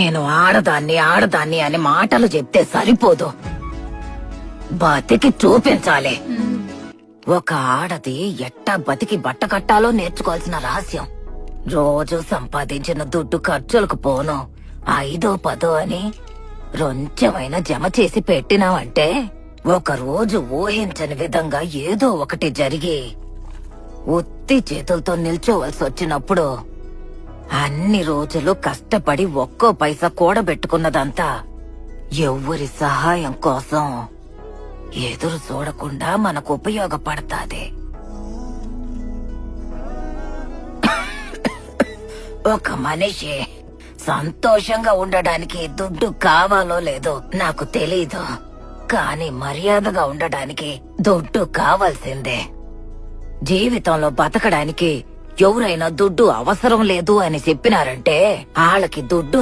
నేను ఆడదాన్ని అని మాటలు చెప్తే సరిపోదు, బతికి చూపించాలి. ఒక ఆడది ఎట్టా బతికి బట్ట కట్టాలో నేర్చుకోవాల్సిన రహస్యం. రోజు సంపాదించిన దుడ్డు ఖర్చులకు పోను 5-10 అని రొంచెమైనా జమ చేసి పెట్టినావంటే ఒక రోజు ఊహించని విధంగా ఏదో ఒకటి జరిగి ఉత్తి చేతులతో నిల్చోవలసి వచ్చినప్పుడు అన్ని రోజులు కష్టపడి ఒక్కో పైసా కూడబెట్టుకున్నదంతా ఎవ్వరి సహాయం కోసం ఎదురు చూడకుండా మనకు ఉపయోగపడతాది. ఒక మనిషి సంతోషంగా ఉండడానికి దుడ్డు కావాలో లేదో నాకు తెలీదు, కానీ మర్యాదగా ఉండడానికి దుడ్డు కావాల్సిందే. జీవితంలో బతకడానికి ఎవరైనా దుడ్డు అవసరం లేదు అని చెప్పినారంటే వాళ్ళకి దుడ్డు